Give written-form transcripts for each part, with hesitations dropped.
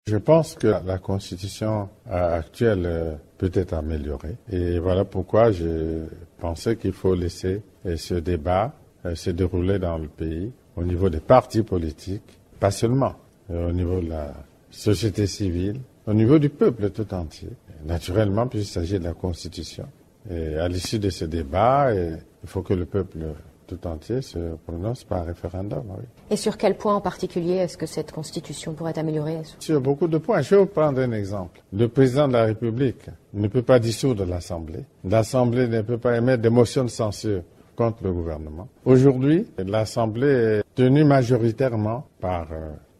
Je pense que la Constitution actuelle peut être améliorée. Et voilà pourquoi je pensais qu'il faut laisser ce débat se dérouler dans le pays, au niveau des partis politiques, pas seulement, au niveau de la société civile, au niveau du peuple tout entier. Naturellement, puisqu'il s'agit de la Constitution. Et à l'issue de ce débat, il faut que le peuple tout entier se prononce par référendum. Oui. Et sur quel point en particulier est-ce que cette Constitution pourrait être améliorée? Sur beaucoup de points. Je vais vous prendre un exemple. Le président de la République ne peut pas dissoudre l'Assemblée. L'Assemblée ne peut pas émettre des motions de censure contre le gouvernement. Aujourd'hui, l'Assemblée est tenue majoritairement par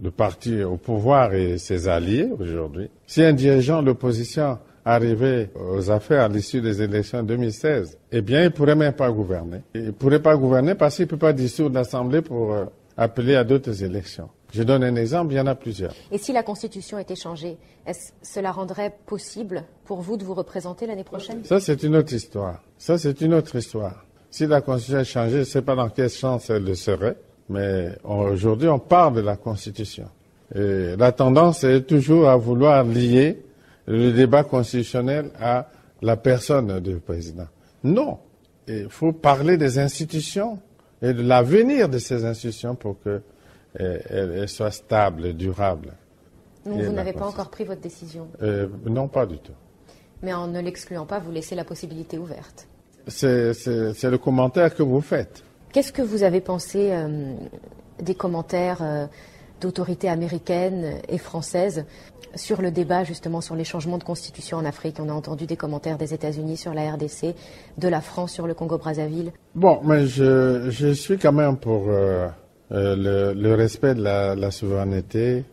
le parti au pouvoir et ses alliés aujourd'hui. Si un dirigeant de l'opposition arrivé aux affaires à l'issue des élections 2016, eh bien, il ne pourrait même pas gouverner. Il ne pourrait pas gouverner parce qu'il ne peut pas dissoudre l'Assemblée pour appeler à d'autres élections. Je donne un exemple, il y en a plusieurs. Et si la Constitution était changée, est-ce que cela rendrait possible pour vous de vous représenter l'année prochaine? Ça, c'est une autre histoire. Si la Constitution est changée, je ne sais pas dans quel sens elle le serait, mais aujourd'hui, on parle de la Constitution. Et la tendance est toujours à vouloir lier le débat constitutionnel à la personne du président. Non, il faut parler des institutions et de l'avenir de ces institutions pour qu'elles soient stables, durables. Donc vous n'avez pas encore pris votre décision? Non, pas du tout. Mais en ne l'excluant pas, vous laissez la possibilité ouverte. C'est le commentaire que vous faites. Qu'est-ce que vous avez pensé des commentaires d'autorités américaines et françaises sur le débat justement sur les changements de constitution en Afrique? On a entendu des commentaires des États-Unis sur la RDC, de la France sur le Congo-Brazzaville. Bon, mais je suis quand même pour le respect de la souveraineté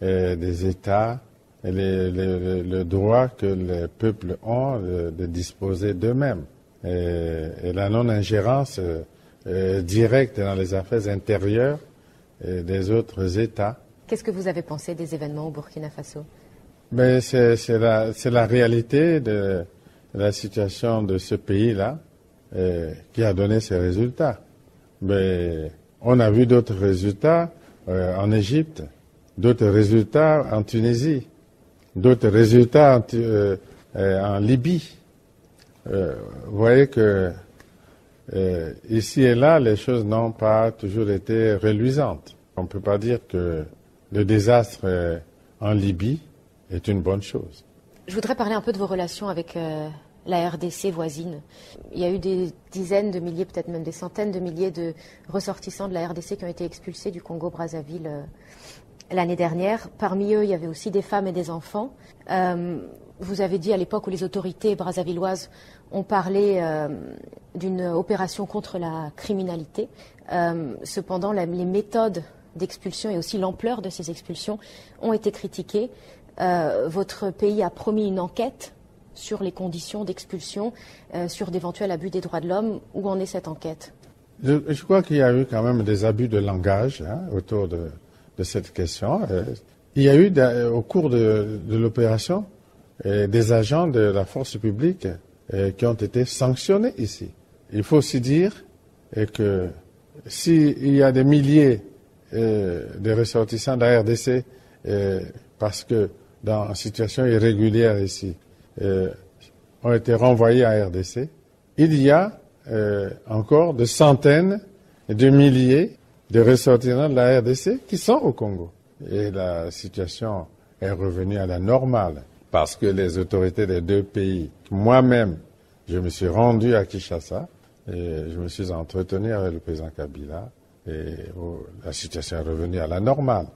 des États et le droit que les peuples ont de disposer d'eux-mêmes et la non-ingérence directe dans les affaires intérieures des autres États. Qu'est-ce que vous avez pensé des événements au Burkina Faso? Mais c'est la réalité de la situation de ce pays-là qui a donné ces résultats. Mais on a vu d'autres résultats en Égypte, d'autres résultats en Tunisie, d'autres résultats en Libye. Vous voyez que ici et là, les choses n'ont pas toujours été reluisantes. On ne peut pas dire que le désastre en Libye est une bonne chose. Je voudrais parler un peu de vos relations avec la RDC voisine. Il y a eu des dizaines de milliers, peut-être même des centaines de milliers de ressortissants de la RDC qui ont été expulsés du Congo-Brazzaville l'année dernière. Parmi eux, il y avait aussi des femmes et des enfants. Vous avez dit à l'époque où les autorités brazzavilloises ont parlé d'une opération contre la criminalité. Cependant, les méthodes d'expulsion et aussi l'ampleur de ces expulsions ont été critiquées. Votre pays a promis une enquête sur les conditions d'expulsion, sur d'éventuels abus des droits de l'homme. Où en est cette enquête? Je crois qu'il y a eu quand même des abus de langage autour de cette question. Il y a eu au cours de l'opération des agents de la force publique qui ont été sanctionnés ici. Il faut aussi dire que s'il y a des milliers de ressortissants de la RDC parce que dans une situation irrégulière ici ont été renvoyés à RDC, il y a encore de centaines de milliers de ressortissants de la RDC qui sont au Congo. Et la situation est revenue à la normale parce que les autorités des deux pays, moi-même, je me suis rendu à Kinshasa et je me suis entretenu avec le président Kabila et la situation est revenue à la normale.